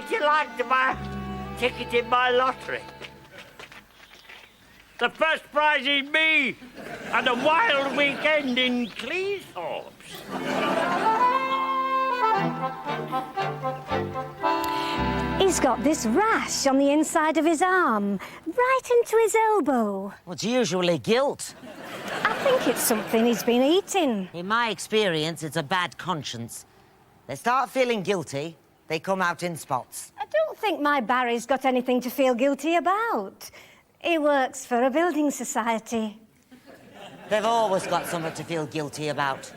Would you like to buy a ticket in my lottery? The first prize is me and a wild weekend in Cleethorpes. He's got this rash on the inside of his arm, right into his elbow. Well, it's usually guilt. I think it's something he's been eating. In my experience, it's a bad conscience. They start feeling guilty, they come out in spots. I don't think my Barry's got anything to feel guilty about. He works for a building society. They've always got something to feel guilty about.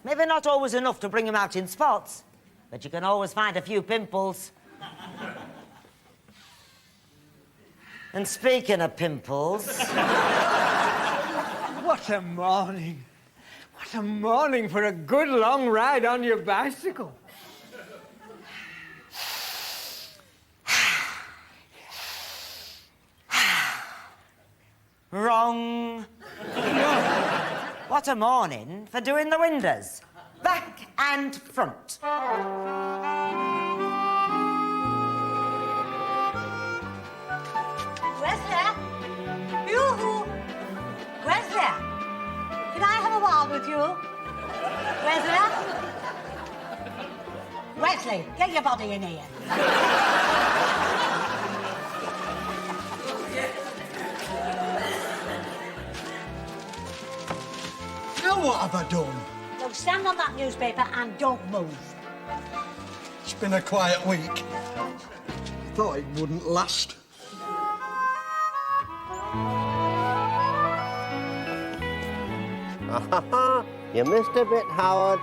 Maybe not always enough to bring them out in spots, but you can always find a few pimples. And speaking of pimples... What a morning. What a morning for a good long ride on your bicycle. Wrong. What a morning for doing the windows. Back and front. Wesley? Yoo-hoo! Wesley? Can I have a word with you? Wesley? Wesley, get your body in here. Now what have I done? Now stand on that newspaper and don't move. It's been a quiet week. Thought it wouldn't last. You missed a bit, Howard.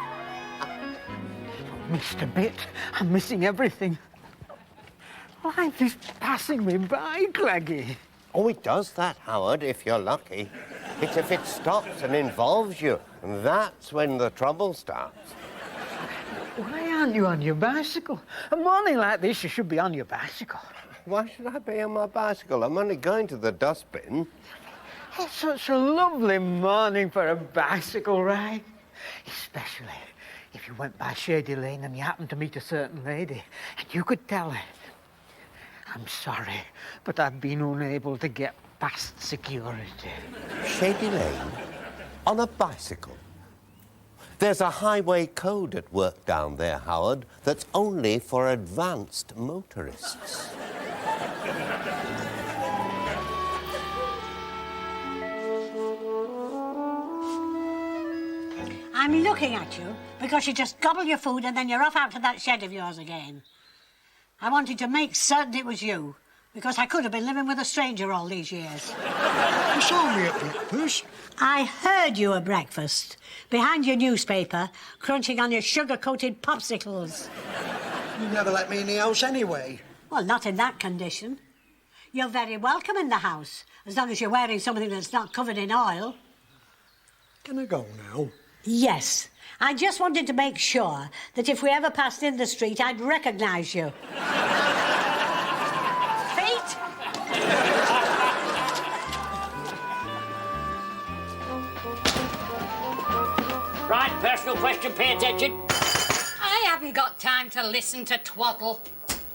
Missed a bit. I'm missing everything. Life is passing me by, Gleggy. Oh, it does that, Howard, if you're lucky. It's if it stops and involves you, and that's when the trouble starts. Why aren't you on your bicycle? A morning like this, you should be on your bicycle. Why should I be on my bicycle? I'm only going to the dustbin. It's such a lovely morning for a bicycle ride. Especially if you went by Shady Lane and you happened to meet a certain lady and you could tell her, I'm sorry, but I've been unable to get past security. Shady Lane? On a bicycle? There's a highway code at work down there, Howard, that's only for advanced motorists. I'm looking at you because you just gobble your food and then you're off out to that shed of yours again. I wanted to make certain it was you, because I could have been living with a stranger all these years. You saw me at breakfast. I heard you at breakfast, behind your newspaper, crunching on your sugar-coated popsicles. You never let me in the house anyway. Well, not in that condition. You're very welcome in the house, as long as you're wearing something that's not covered in oil. Can I go now? Yes. I just wanted to make sure that if we ever passed in the street, I'd recognise you. Feet? Right, personal question, pay attention. I haven't got time to listen to twaddle.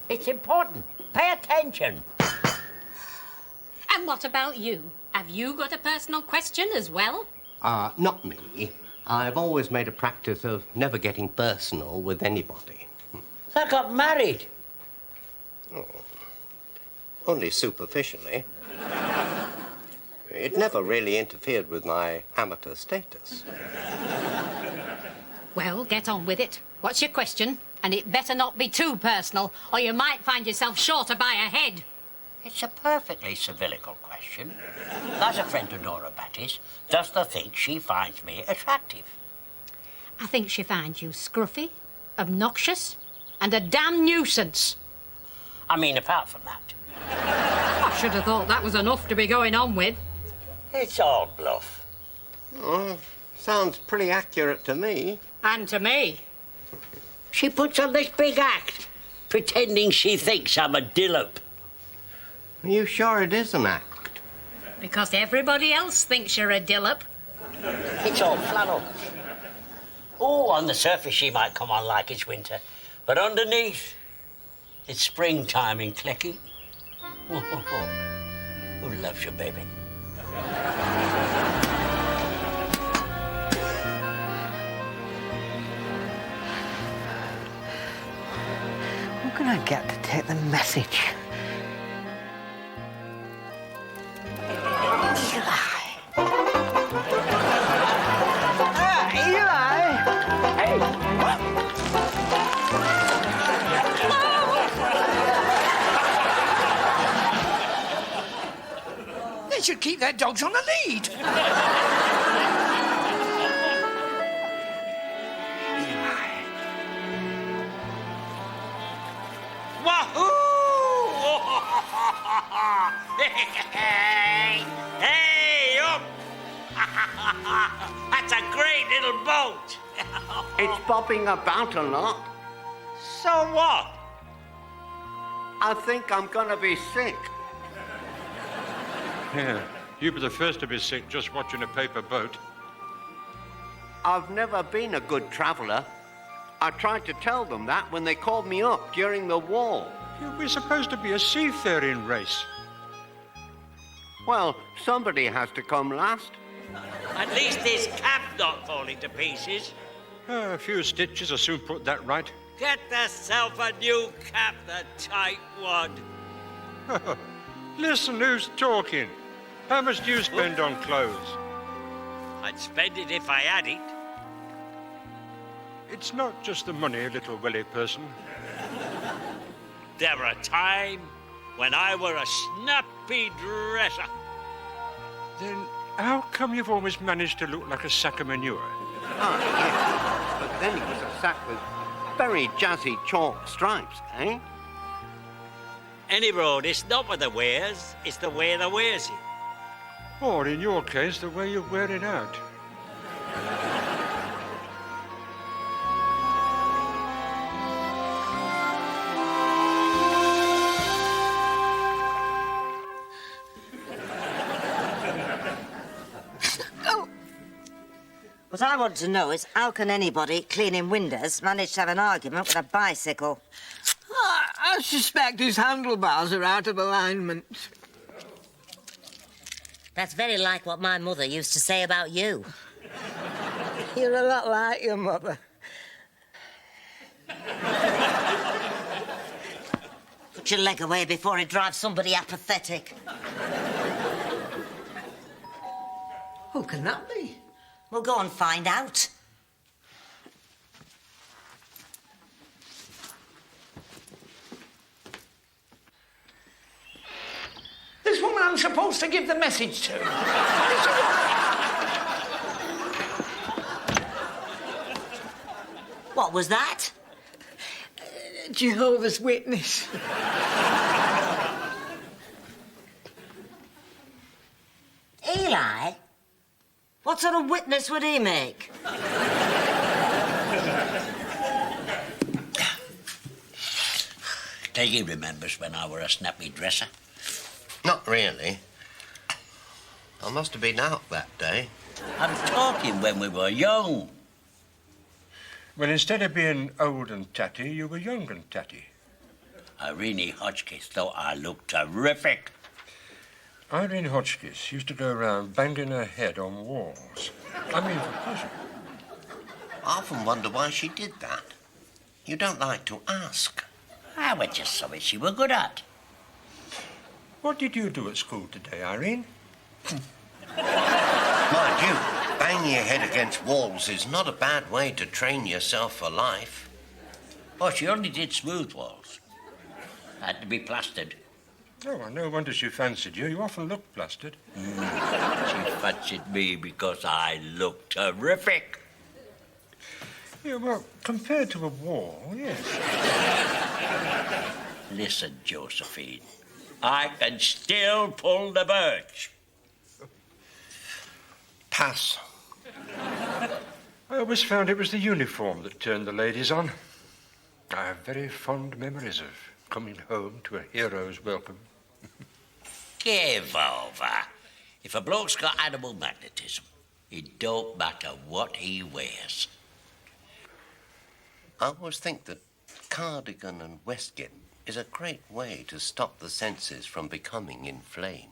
It's important. Pay attention. And what about you? Have you got a personal question as well? Not me. I've always made a practice of never getting personal with anybody. I got married. Oh. Only superficially. It never really interfered with my amateur status. Well, get on with it. What's your question? And it better not be too personal, or you might find yourself shorter by a head. It's a perfectly civilical question. As a friend to Nora Battis, does the think she finds me attractive? I think she finds you scruffy, obnoxious, and a damn nuisance. I mean, apart from that. I should have thought that was enough to be going on with. It's all bluff. Oh, sounds pretty accurate to me. And to me. She puts on this big act, pretending she thinks I'm a dillop. Are you sure it is an act? Because everybody else thinks you're a dillop. It's all flannel. Oh, on the surface she might come on like it's winter, but underneath, It's springtime in Clecky. Who loves you, baby? Who can I get to take the message? They should keep their dogs on a lead. Wahoo! Hey! Hey, up! That's a great little boat. It's bobbing about a lot. So what? I think I'm gonna be sick. Yeah, you'd be the first to be sick just watching a paper boat. I've never been a good traveller. I tried to tell them that when they called me up during the war. We're supposed to be a seafaring race. Well, somebody has to come last. At least this cap's not falling to pieces. A few stitches will soon put that right. Get yourself a new cap, the tight one. Listen, who's talking? How much do you spend on clothes? I'd spend it if I had it. It's not just the money, little Willie person. There were a time when I were a snappy dresser. Then how come you've always managed to look like a sack of manure? Oh, yes. But then he was a sack with very jazzy chalk stripes, eh? Any road, it's not what the wears, it's the way that wears it. Or, in your case, the way you wear it out. What I want to know is how can anybody cleaning windows manage to have an argument with a bicycle? I suspect his handlebars are out of alignment. That's very like what my mother used to say about you. You're a lot like your mother. Put your leg away before it drives somebody apathetic. Who can that be? We'll go and find out. This woman I'm supposed to give the message to. What was that? Jehovah's Witness. Eli? What sort of witness would he make? Peggy remembers when I were a snappy dresser. Not really. I must have been out that day. I'm talking when we were young. Well, instead of being old and tatty, you were young and tatty. Irene Hotchkiss thought I looked terrific. Irene Hotchkiss used to go around banging her head on walls. I mean, for pleasure. I often wonder why she did that. You don't like to ask. I was just something she were good at. What did you do at school today, Irene? Mind you, banging your head against walls is not a bad way to train yourself for life. Oh, she only did smooth walls. Had to be plastered. Oh, well, no wonder she fancied you. You often look plastered. She fancied me because I looked terrific. Yeah, well, compared to a wall, yes. Listen, Josephine. I can still pull the birch. Pass. I always found it was the uniform that turned the ladies on. I have very fond memories of coming home to a hero's welcome. Give over. If a bloke's got animal magnetism, it don't matter what he wears. I always think that cardigan and waistcoat is a great way to stop the senses from becoming inflamed.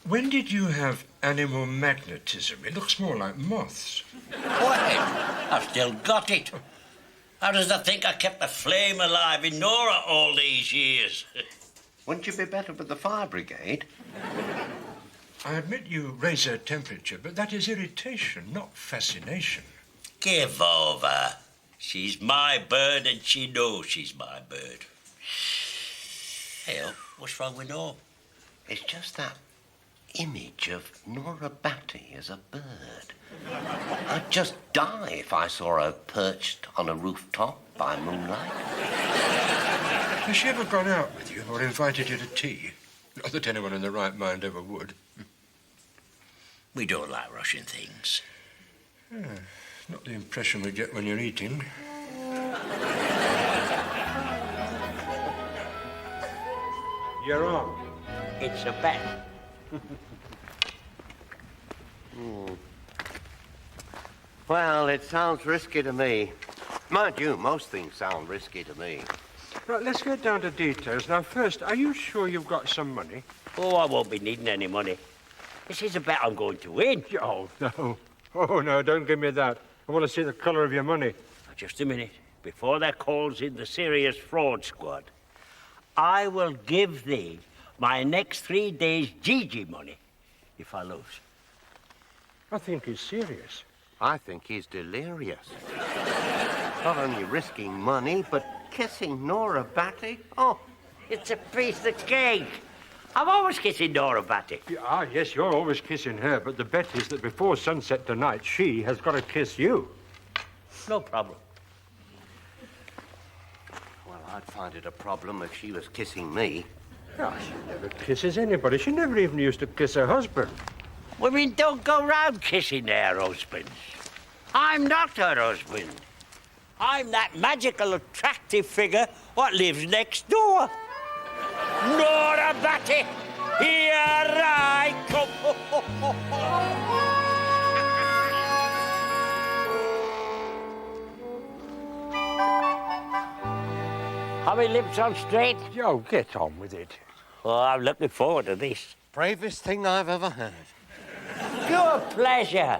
When did you have animal magnetism? It looks more like moths. Well, I've still got it. How does they think I kept the flame alive in Nora all these years? Wouldn't you be better with the fire brigade? I admit you raise her temperature, but that is irritation, not fascination. Give over. She's my bird and she knows she's my bird. Hey, what's wrong with Nora? It's just that image of Nora Batty as a bird. I'd just die if I saw her perched on a rooftop by moonlight. Has she ever gone out with you or invited you to tea? Not that anyone in their right mind ever would. We don't like rushing things. Not the impression we get when you're eating. You're on. It's a bet. Well, it sounds risky to me. Mind you, most things sound risky to me. Right, let's get down to details. Now, first, are you sure you've got some money? Oh, I won't be needing any money. This is a bet I'm going to win. Oh, no. Oh, no, don't give me that. I want to see the colour of your money. Just a minute. Before that calls in the serious fraud squad, I will give thee my next 3 days' Gigi money if I lose. I think he's serious. I think he's delirious. Not only risking money, but kissing Nora Batty. Oh, It's a piece of cake. I'm always kissing Nora Batty. Yes, you're always kissing her, but the bet is that before sunset tonight, she has got to kiss you. No problem. well, I'd find it a problem if she was kissing me. Oh, she never kisses anybody. She never even used to kiss her husband. Women don't go round kissing their husbands. I'm not her husband. I'm that magical, attractive figure what lives next door. Nora Batty, here I come. How many lips on straight? Oh, get on with it. Oh, I'm looking forward to this. Bravest thing I've ever heard. Pure pleasure.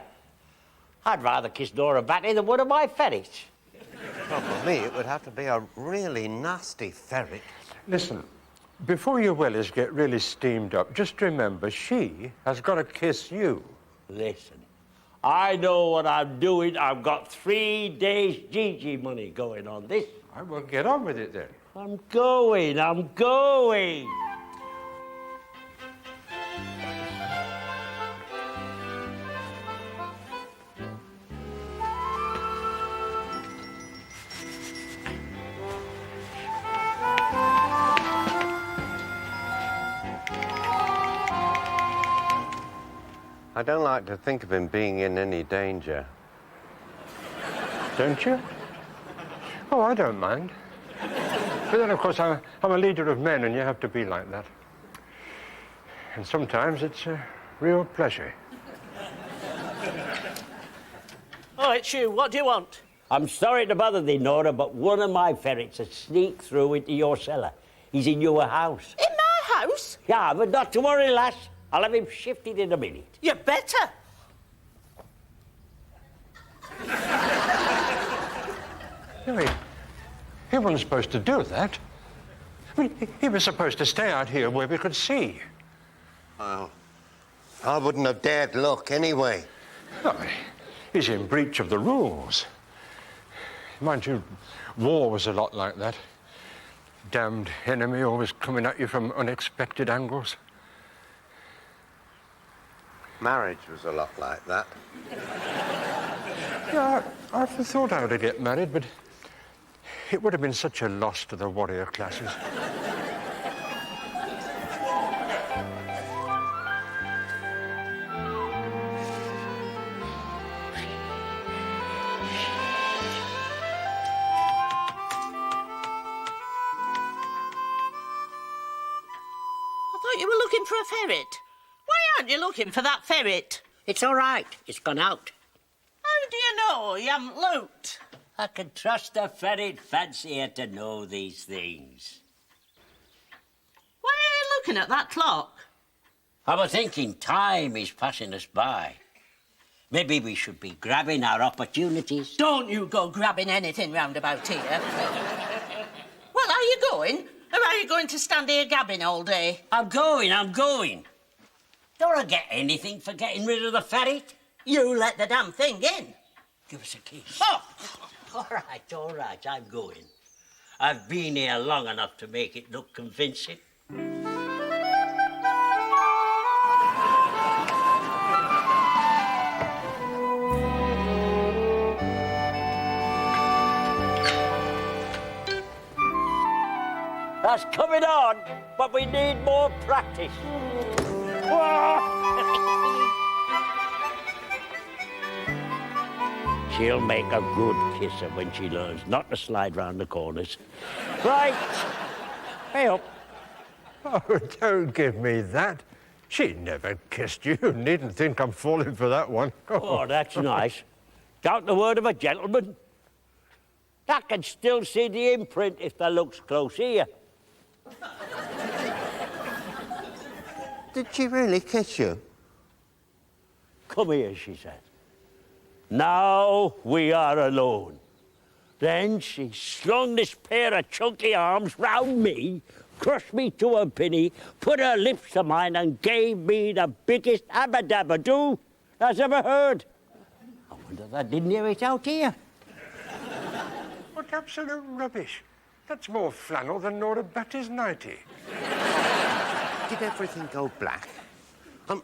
I'd rather kiss Nora Batty than one of my ferrets. Well, for me, it would have to be a really nasty ferret. Listen, before your wellies get really steamed up, just remember she has got to kiss you. Listen, I know what I'm doing. I've got 3 days Gigi money going on this. I will get on with it then. I'm going. I don't like to think of him being in any danger. Don't you? Oh, I don't mind. But then, of course, I'm a leader of men, and you have to be like that. And sometimes it's a real pleasure. Oh, it's you. What do you want? I'm sorry to bother thee, Nora, but one of my ferrets has sneaked through into your cellar. He's in your house. In my house? Yeah, but not to worry, lass. I'll have him shifted in a minute. You better. No, he wasn't supposed to do that. I mean, he was supposed to stay out here where we could see. Well, I wouldn't have dared look anyway. No, he's in breach of the rules. Mind you, war was a lot like that. Damned enemy always coming at you from unexpected angles. Marriage was a lot like that. Yeah, I've thought how to get married, but it would have been such a loss to the warrior classes. I thought you were looking for a ferret. Why aren't you looking for that ferret? It's all right. It's gone out. How do you know you haven't looked? I can trust a ferret fancier to know these things. Why are you looking at that clock? I was thinking time is passing us by. Maybe we should be grabbing our opportunities. Don't you go grabbing anything round about here. Well, are you going? Or are you going to stand here gabbing all day? I'm going. Don't I get anything for getting rid of the ferret? You let the damn thing in. Give us a kiss. Oh! All right, I'm going. I've been here long enough to make it look convincing. That's coming on, but we need more practice. She'll make a good kisser when she learns not to slide round the corners. Right. Hey up. Oh, don't give me that. She never kissed you. You needn't think I'm falling for that one. Oh, that's nice. Count the word of a gentleman. I can still see the imprint if the look's close here. Did she really kiss you? Come here, she said. Now we are alone. Then she slung this pair of chunky arms round me, crushed me to a penny, put her lips to mine and gave me the biggest abba-dabba-doo that's ever heard. I wonder if I didn't hear it out here. What absolute rubbish. That's more flannel than Nora Batty's 90. Did everything go black?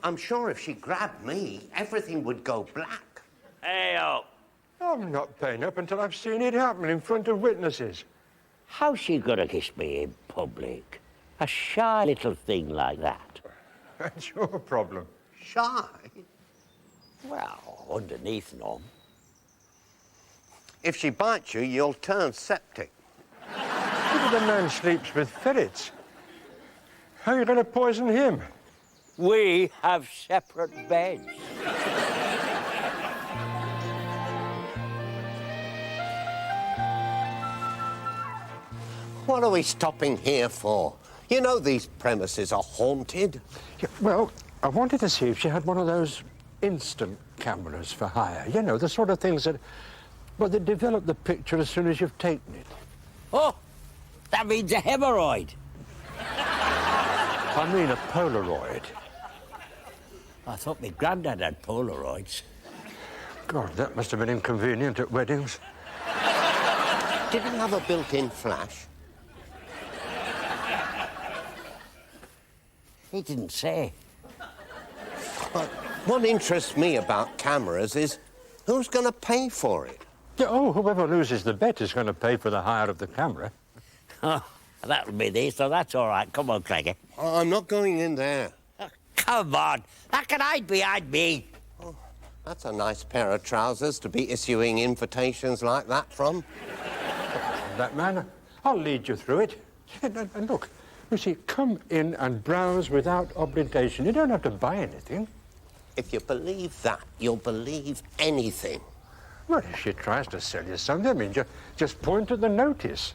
I'm sure if she grabbed me, everything would go black. Hey-o. I'm not paying up until I've seen it happen in front of witnesses. How's she gonna kiss me in public? A shy little thing like that. That's your problem. Shy? Well, underneath, no. If she bites you, you'll turn septic. Look at the man sleeps with ferrets. How are you going to poison him? We have separate beds. What are we stopping here for? You know these premises are haunted. Yeah, well, I wanted to see if she had one of those instant cameras for hire. You know, the sort of things that, well, they develop the picture as soon as you've taken it. Oh, that means a hemorrhoid. I mean a Polaroid. I thought my granddad had Polaroids. God, that must have been inconvenient at weddings. Did it have a built-in flash? He didn't say. But what interests me about cameras is who's going to pay for it? Yeah, oh, whoever loses the bet is going to pay for the hire of the camera. Oh, that'll be this, so that's all right. Come on, Craigie. I'm not going in there. Oh, come on. How can I hide behind me? Oh, that's a nice pair of trousers to be issuing invitations like that from. In that manner, I'll lead you through it. And look, you see, come in and browse without obligation. You don't have to buy anything. If you believe that, you'll believe anything. Well, if she tries to sell you something, I mean, just point at the notice.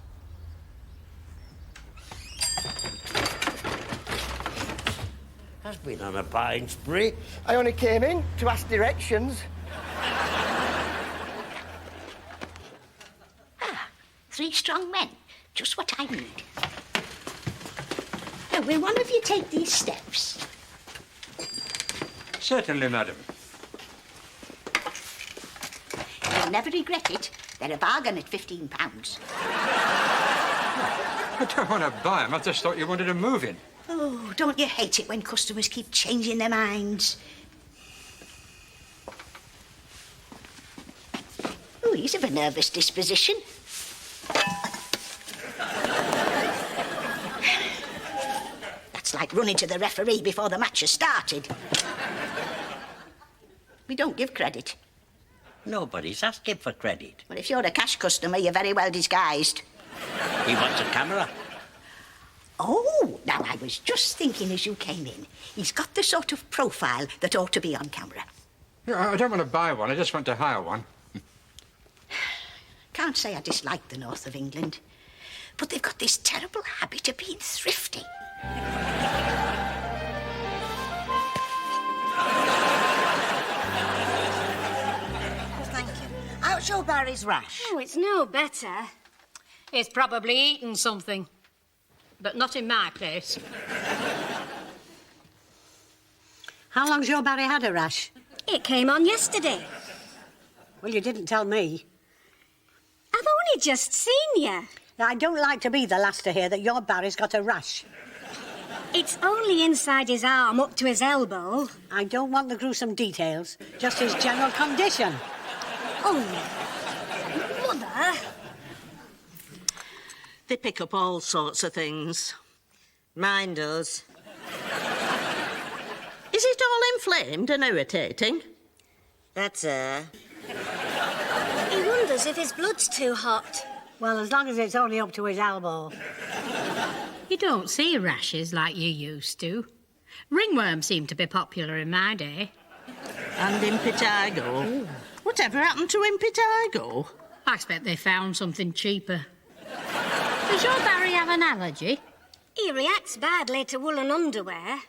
Has been on a buying spree. I only came in to ask directions. Ah, 3 strong men. Just what I need. Now, will one of you take these steps? Certainly, madam. You'll never regret it. They're a bargain at £15. I don't want to buy them. I just thought you wanted to move in. Oh, don't you hate it when customers keep changing their minds? Oh, he's of a nervous disposition. That's like running to the referee before the match has started. We don't give credit. Nobody's asking for credit. Well, if you're a cash customer, you're very well disguised. He wants a camera. Oh, now I was just thinking as you came in. He's got the sort of profile that ought to be on camera. Yeah, I don't want to buy one. I just want to hire one. can't say I dislike the north of England, but they've got this terrible habit of being thrifty. Thank you. How's your Barry's rash? Oh, it's no better. He's probably eaten something. But not in my place. How long's your Barry had a rash? It came on yesterday. Well, you didn't tell me. I've only just seen you. Now, I don't like to be the last to hear that your Barry's got a rash. It's only inside his arm up to his elbow. I don't want the gruesome details, just his general condition. Oh, Mother. They pick up all sorts of things. Mine does. Is it all inflamed and irritating? That's her. He wonders if his blood's too hot. Well, as long as it's only up to his elbow. You don't see rashes like you used to. Ringworms seem to be popular in my day. And impetigo. Whatever happened to impetigo? I expect they found something cheaper. Does your Barry have an allergy? He reacts badly to woolen underwear,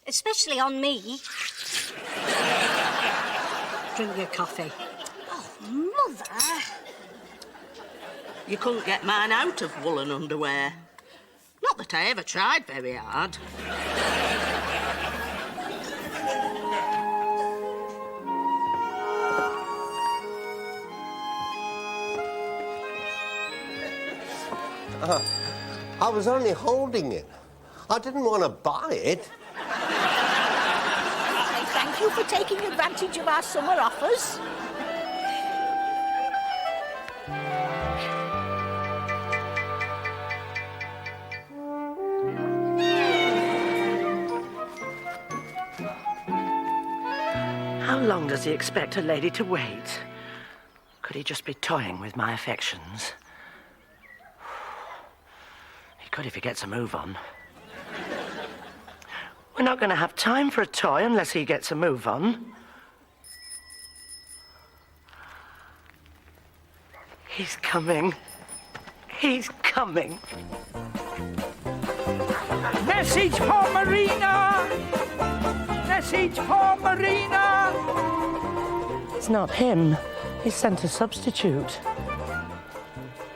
especially on me. Drink your coffee. Oh, Mother. You couldn't get mine out of woolen underwear. Not that I ever tried very hard. I was only holding it. I didn't want to buy it. Thank you for taking advantage of our summer offers. How long does he expect a lady to wait? Could he just be toying with my affections? He could if he gets a move on. We're not going to have time for a toy unless he gets a move on. He's coming. He's coming. Message for Marina! Message for Marina! It's not him. He sent a substitute.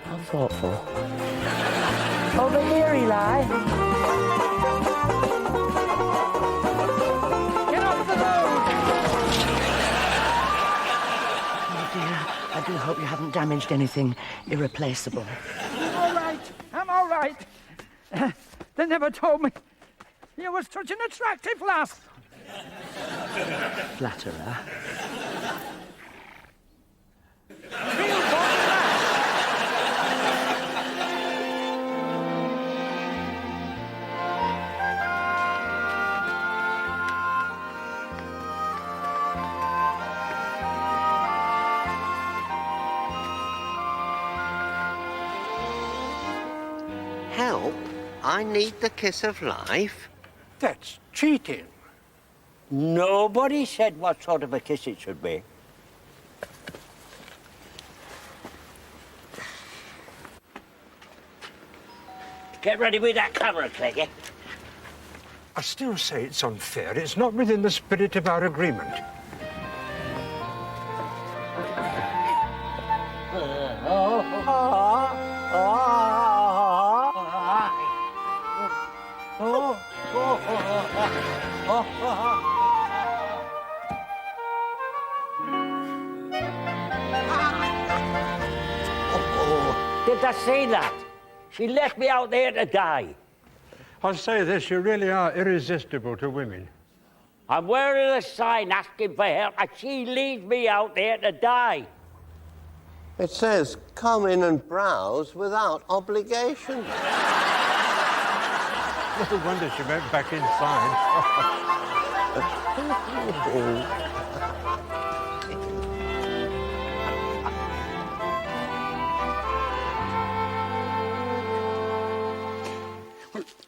How thoughtful. Over here, Eli. Get off the road! Oh, dear. I do hope you haven't damaged anything irreplaceable. I'm all right. They never told me you were such an attractive lass. Flatterer. Help? I need the kiss of life? That's cheating. Nobody said what sort of a kiss it should be. Get ready with that camera, Cleggy. I still say it's unfair. It's not within the spirit of our agreement. Did I say that? She left me out there to die. I'll say this, you really are irresistible to women. I'm wearing a sign asking for help, and she leaves me out there to die. It says, come in and browse without obligation. No wonder she went back inside.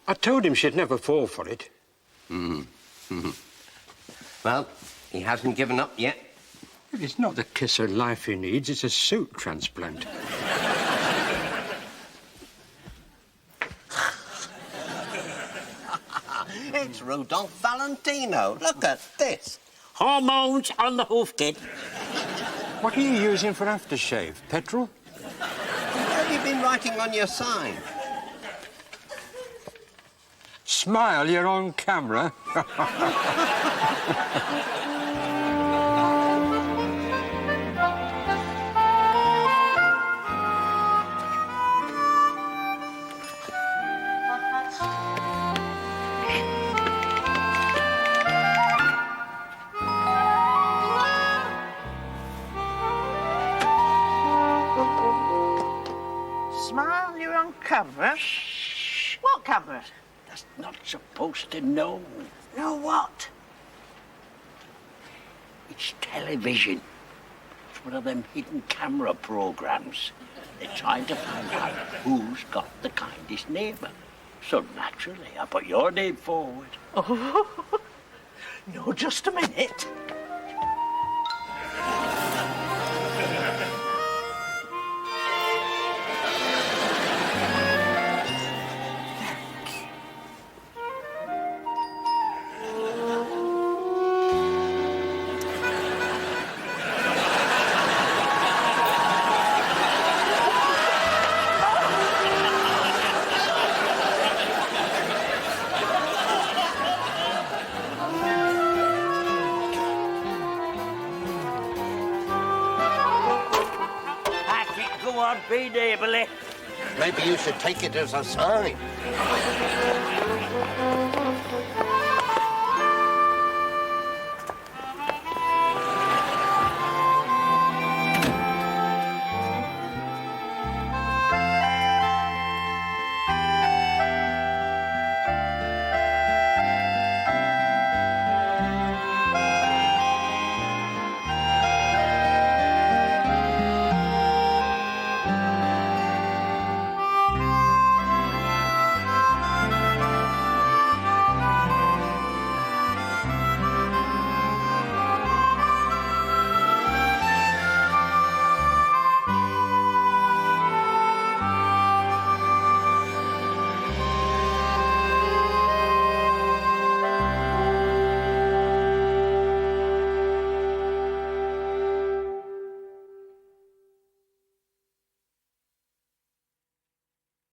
I told him she'd never fall for it. Well, he hasn't given up yet. It's not the kiss of life he needs, it's a suit transplant. Rudolph Valentino. Look at this. Hormones on the hoof, kid. What are you using for aftershave? Petrol? What have you been writing on your sign? Smile, you're on camera. Smile, you're on camera? What camera? That's not supposed to know. Know what? It's television. It's one of them hidden camera programs. They're trying to find out who's got the kindest neighbour. So naturally, I put your name forward. Oh, no, just a minute. Go on, be neighbourly. Maybe you should take it as a sign.